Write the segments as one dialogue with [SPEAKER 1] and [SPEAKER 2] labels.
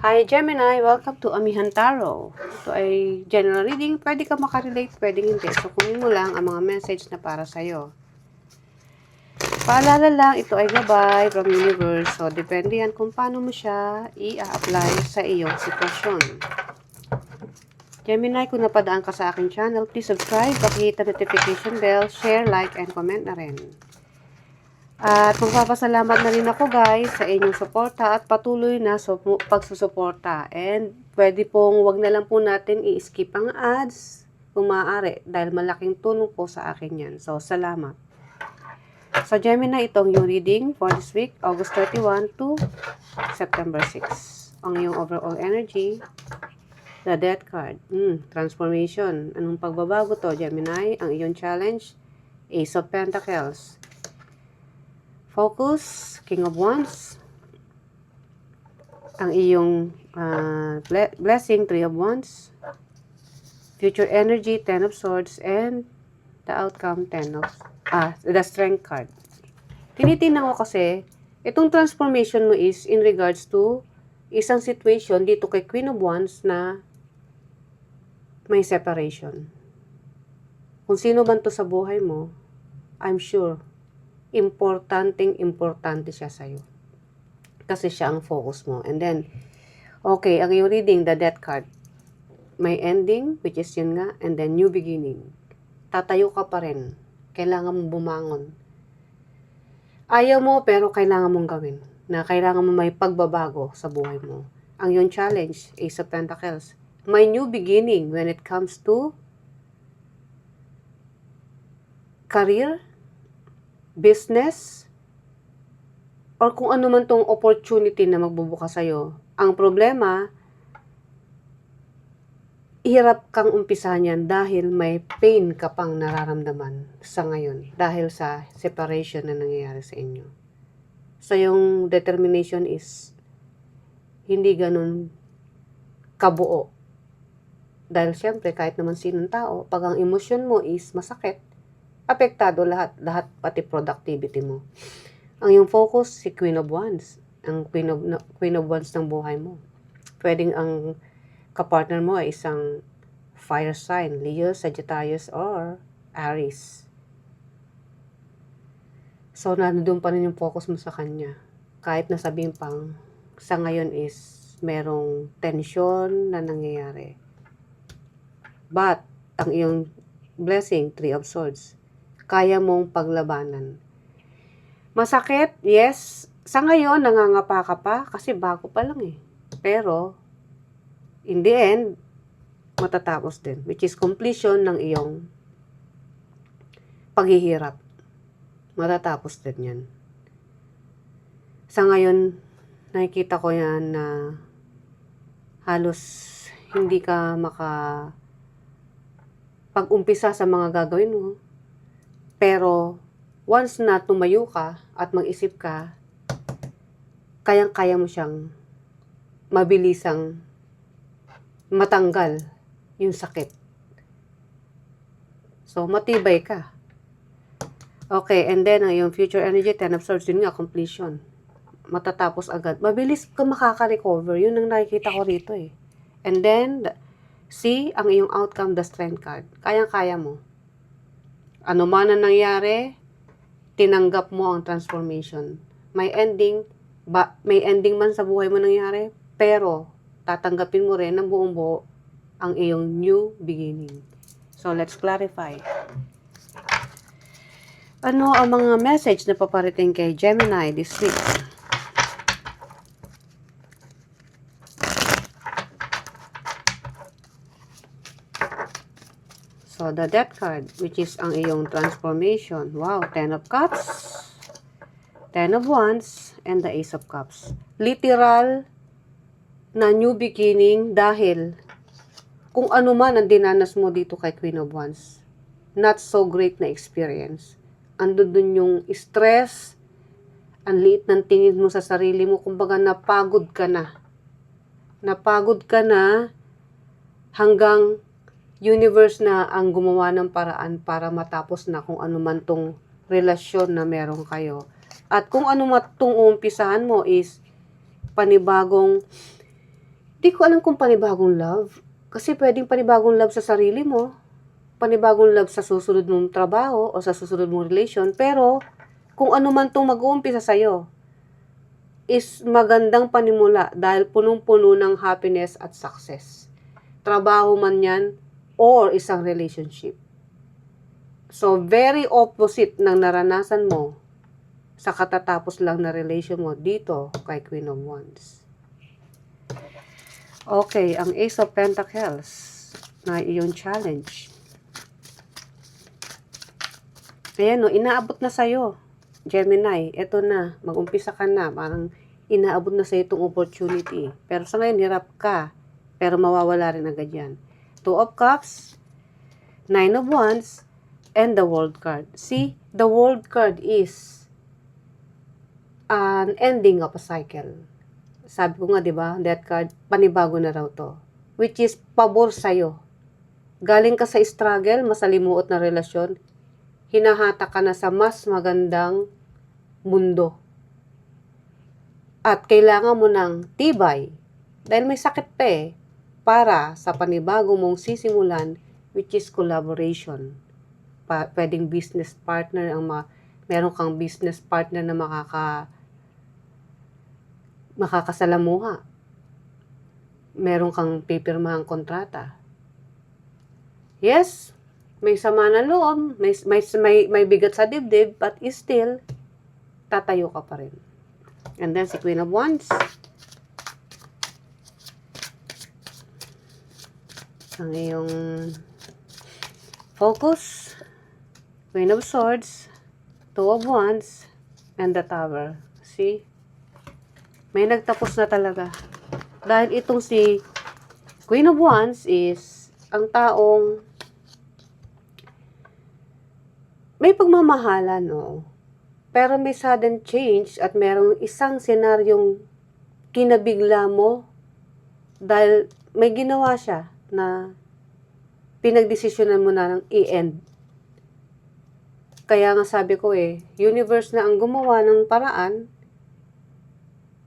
[SPEAKER 1] Hi Gemini, welcome to Amihan Tarot. Ito ay general reading, pwede ka makarelate, pwede hindi. So kunin mo lang ang mga message na para sa'yo. Paalala lang, ito ay gabay from universe. So depende yan kung paano mo siya i-apply sa iyong sitwasyon. Gemini, kung napadaan ka sa aking channel, please subscribe, pakihit ang notification bell, share, like, and comment na rin. At magpapasalamat na rin ako guys sa inyong suporta at patuloy na pagsusuporta. And pwede pong wag na lang po natin i-skip ang ads kung maaari dahil malaking tulong po sa akin yan. So salamat. So Gemini, itong yung reading for this week, August 31 to September 6. Ang yung overall energy, the Death card. Transformation. Anong pagbabago to Gemini? Ang iyong challenge, Ace of Pentacles. Focus, King of Wands. Ang iyong blessing, Three of Wands. Future energy, Ten of Swords. And the outcome, the Strength card. Tinitingnan ko kasi, itong transformation mo is in regards to isang situation dito kay Queen of Wands na may separation. Kung sino man to sa buhay mo, I'm sure, importante siya sa'yo. Kasi siya ang focus mo. And then, okay, ang iyong reading, the Death card. May ending, which is yun nga, and then new beginning. Tatayo ka pa rin. Kailangan mong bumangon. Ayaw mo, pero kailangan mong gawin. Na kailangan mo may pagbabago sa buhay mo. Ang iyong challenge, Ace of Pentacles. May new beginning when it comes to career, business, or kung ano man tong opportunity na magbubukas sa'yo. Ang problema, hirap kang umpisahan yan dahil may pain ka pang nararamdaman sa ngayon dahil sa separation na nangyayari sa inyo. So, yung determination is hindi ganun kabuo. Dahil syempre, kahit naman sinong tao, pag ang emosyon mo is masakit, apektado lahat pati productivity mo. Ang yung focus, si Queen of Wands. Ang Queen of Wands ng buhay mo. Pwedeng ang kapartner mo ay isang fire sign, Leo, Sagittarius, or Aries. So, nandun pa rin yung focus mo sa kanya. Kahit na sabihin pang, sa ngayon is merong tension na nangyayari. But, ang iyong blessing, Three of Swords, kaya mong paglabanan. Masakit, yes. Sa ngayon, nangangapa ka pa kasi bago pa lang eh. Pero, in the end, matatapos din. Which is completion ng iyong paghihirap. Matatapos din yan. Sa ngayon, nakikita ko yan na halos hindi ka pag-umpisa sa mga gagawin mo. Pero, once na tumayo ka at mag-isip ka, kayang-kaya mo siyang mabilisang matanggal yung sakit. So, matibay ka. Okay, and then, yung future energy, Ten of Swords, yun nga, completion. Matatapos agad. Mabilis ka makaka-recover. Yun ang nakikita ko rito eh. And then, see, ang iyong outcome, the Strength card. Kayang-kaya mo. Ano man ang nangyari, tinanggap mo ang transformation. May ending man sa buhay mo nangyari, pero tatanggapin mo rin ng buong buo ang iyong new beginning. So, let's clarify. Ano ang mga message na paparating kay Gemini this week? So, the Death card, which is ang iyong transformation. Wow, Ten of Cups, Ten of Wands, and the Ace of Cups. Literal na new beginning dahil kung ano man ang dinanas mo dito kay Queen of Wands, not so great na experience. Andun dun yung stress, ang liit ng tingin mo sa sarili mo, kumbaga napagod ka na. Napagod ka na hanggang universe na ang gumawa ng paraan para matapos na kung ano man tong relasyon na meron kayo. At kung ano man tong umpisahan mo is panibagong Di ko alam kung panibagong love. Kasi pwedeng panibagong love sa sarili mo, panibagong love sa susunod mong trabaho o sa susunod mong relation. Pero, kung ano man itong mag-uumpisa sa'yo, is magandang panimula dahil punong-puno ng happiness at success. Trabaho man yan or isang relationship. So, very opposite ng naranasan mo sa katatapos lang na relation mo dito kay Queen of Wands. Okay, ang Ace of Pentacles na iyong challenge. Ayan o, inaabot na sa'yo. Gemini, eto na, mag-umpisa ka na. Parang inaabot na sa'yo itong opportunity. Pero sa ngayon, hirap ka. Pero mawawala rin agad yan. Two of Cups, Nine of Wands, and the World card. See, the World card is an ending of a cycle. Sabi ko nga, di ba, that card, panibago na raw to. Which is, pabor sa'yo. Galing ka sa struggle, masalimuot na relasyon, hinahata ka na sa mas magandang mundo. At kailangan mo ng tibay, dahil may sakit pa para sa panibago mong sisimulan, which is collaboration. Pwedeng business partner, meron kang business partner na makakasalamuha. Meron kang pipirmahang kontrata. Yes, may sama na loob, may bigat sa dibdib, but still, tatayo ka pa rin. And then si Queen of Wands. Ang iyong focus, Queen of Swords, Two of Wands, and the Tower. See? May nagtapos na talaga. Dahil itong si Queen of Wands is ang taong may pagmamahalan, no? Pero may sudden change at merong isang senaryong kinabigla mo dahil may ginawa siya na pinagdesisyonan mo na ng i-end. Kaya nga sabi ko universe na ang gumawa ng paraan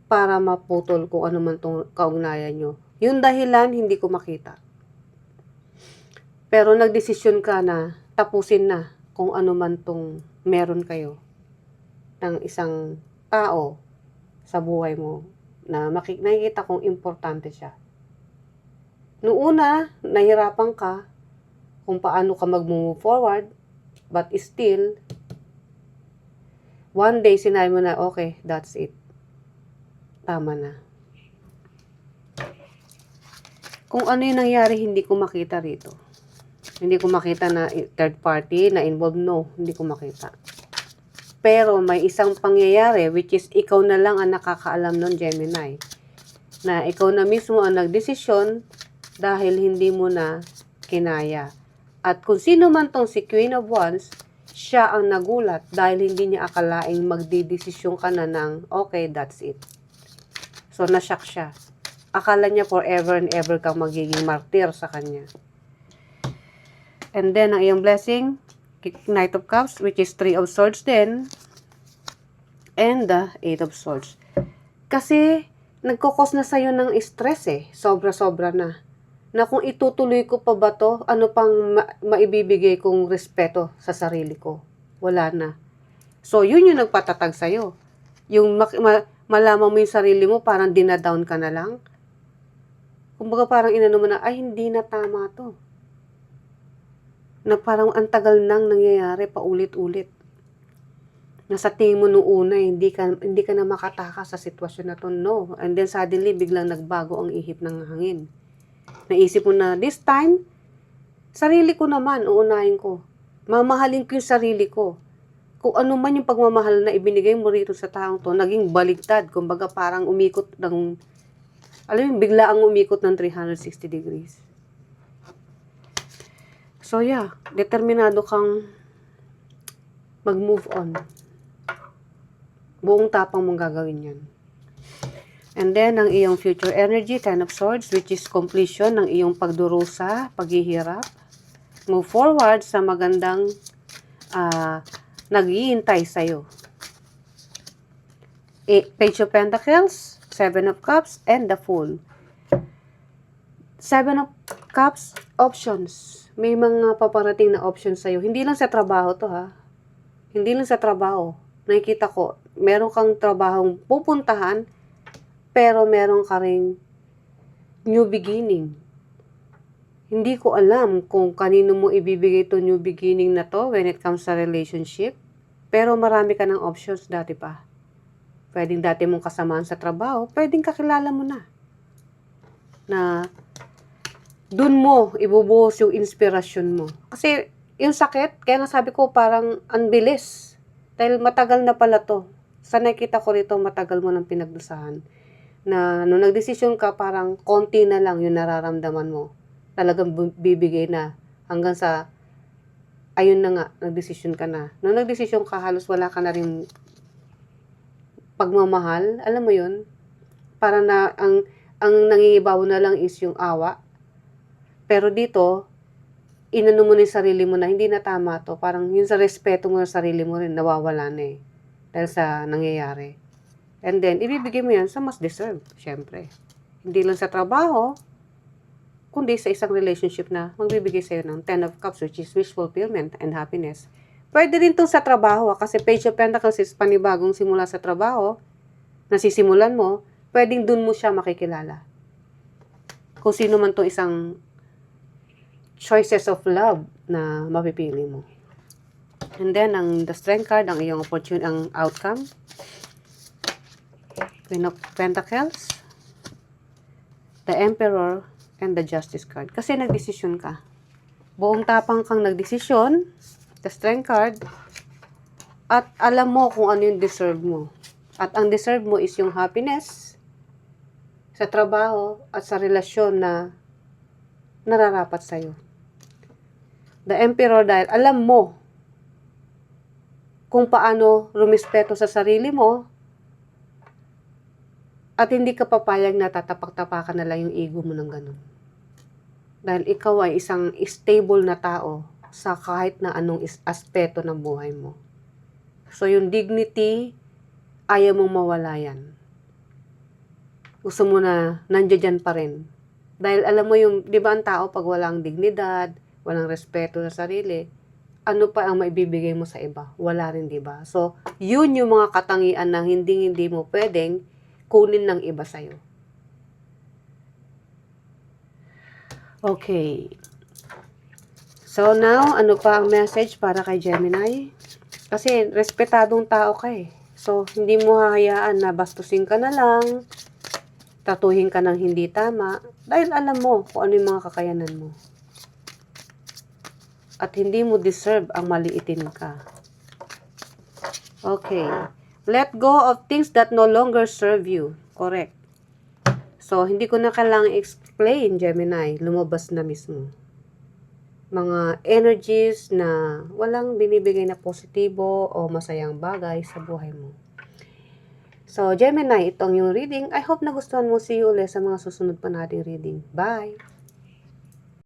[SPEAKER 1] para maputol kung ano man itong kaugnayan nyo. Yung dahilan, hindi ko makita. Pero nagdesisyon ka na tapusin na kung ano man itong meron kayo ng isang tao sa buhay mo na nakikita kong importante siya. Noong una, nahirapan ka kung paano ka mag-move forward, but still, one day sinabi mo na, okay, that's it. Tama na. Kung ano yung nangyari, hindi ko makita rito. Hindi ko makita na third party na involved. No, hindi ko makita. Pero may isang pangyayari, which is ikaw na lang ang nakakaalam nun, Gemini. Na ikaw na mismo ang nagdesisyon dahil hindi mo na kinaya. At kung sino man tong si Queen of Wands, siya ang nagulat dahil hindi niya akalaing magdidesisyon ka na ng, okay, that's it. So, nashock siya. Akala niya forever and ever kang magiging martyr sa kanya. And then, ang iyong blessing, Knight of Cups, which is Three of Swords din, and the Eight of Swords. Kasi, nagkukos na sa'yo ng stress Sobra-sobra na. Na kung itutuloy ko pa ba to, ano pang maibibigay kong respeto sa sarili ko? Wala na. So, yun yung nagpatatag sa'yo. Yung malaman mo yung sarili mo, parang dinadown ka na lang. Kumbaga parang inano mo na, ay hindi na tama to. Na parang ang tagal nang nangyayari paulit-ulit. Nasa tingin mo noong una, hindi ka na makatakas sa sitwasyon na to, no. And then suddenly, biglang nagbago ang ihip ng hangin. Naisip mo na, this time, sarili ko naman, uunahin ko. Mamahalin ko yung sarili ko. Kung ano man yung pagmamahal na ibinigay mo rito sa taong to, naging baligtad. Kumbaga parang umikot ng, bigla ang umikot ng 360 degrees. So yeah, determinado kang mag-move on. Buong tapang mong gagawin yan. And then, ang iyong future energy, Ten of Swords, which is completion ng iyong pagdurusa, paghihirap. Move forward sa magandang nag-iintay sa'yo. Page of Pentacles, Seven of Cups, and the Fool. Seven of Cups, options. May mga paparating na options sa'yo. Hindi lang sa trabaho to ha. Hindi lang sa trabaho. Nakikita ko, meron kang trabahong pupuntahan, pero meron ka ring new beginning. Hindi ko alam kung kanino mo ibibigay to new beginning na to when it comes sa relationship. Pero marami ka ng options dati pa. Pwedeng dati mong kasamaan sa trabaho, pwedeng kakilala mo na. Na dun mo ibubuhos yung inspirasyon mo. Kasi yung sakit, kaya nga sabi ko parang anbilis. Dahil matagal na pala to. Sa nakita ko rito, matagal mo nang pinagdusahan. Na nung nagdesisyon ka, parang konti na lang yung nararamdaman mo. Talagang bibigay na. Hanggang sa, ayun na nga, nagdesisyon ka na. Nung nagdesisyon ka, halos wala ka na rin pagmamahal. Alam mo yun? Parang na, ang nangingibaw na lang is yung awa. Pero dito, inano mo na yung sarili mo na hindi na tama to. Parang yun sa respeto mo sa sarili mo rin, nawawala na eh. Dahil sa nangyayari. And then, ibibigay mo yan sa mas deserve, syempre. Hindi lang sa trabaho, kundi sa isang relationship na magbibigay sa'yo ng 10 of Cups, which is wish fulfillment and happiness. Pwede rin itong sa trabaho, kasi Page of Pentacles is panibagong simula sa trabaho, nasisimulan mo, pwedeng dun mo siya makikilala. Kung sino man itong isang choices of love na mapipili mo. And then, the Strength card, ang iyong opportunity, ang outcome. Queen of Pentacles, the Emperor, and the Justice card. Kasi nagdesisyon ka. Buong tapang kang nagdesisyon, the Strength card, at alam mo kung ano yung deserve mo. At ang deserve mo is yung happiness sa trabaho at sa relasyon na nararapat sa'yo. The Emperor, dahil alam mo kung paano rumispeto sa sarili mo at hindi ka papayag na tatapak-tapakan na lang yung ego mo ng ganun. Dahil ikaw ay isang stable na tao sa kahit na anong aspeto ng buhay mo. So yung dignity, ayaw mong mawala yan. Gusto mo na nandiyan pa rin. Dahil alam mo yung, di ba ang tao pag walang dignidad, walang respeto sa sarili, ano pa ang maibibigay mo sa iba? Wala rin, di ba? So, yun yung mga katangian na hindi mo pwedeng kunin ng iba sa'yo. Okay. So, now, ano pa ang message para kay Gemini? Kasi, respetadong tao ka eh. So, hindi mo hahayaan na bastusin ka na lang, tratuhin ka ng hindi tama, dahil alam mo kung ano yung mga kakayanan mo. At hindi mo deserve ang maliitin ka. Okay. Let go of things that no longer serve you. Correct. So, hindi ko na kailangang explain, Gemini. Lumabas na mismo. Mga energies na walang binibigay na positibo o masayang bagay sa buhay mo. So, Gemini, ito ang yung reading. I hope nagustuhan mo. See you ulit sa mga susunod pa nating reading. Bye!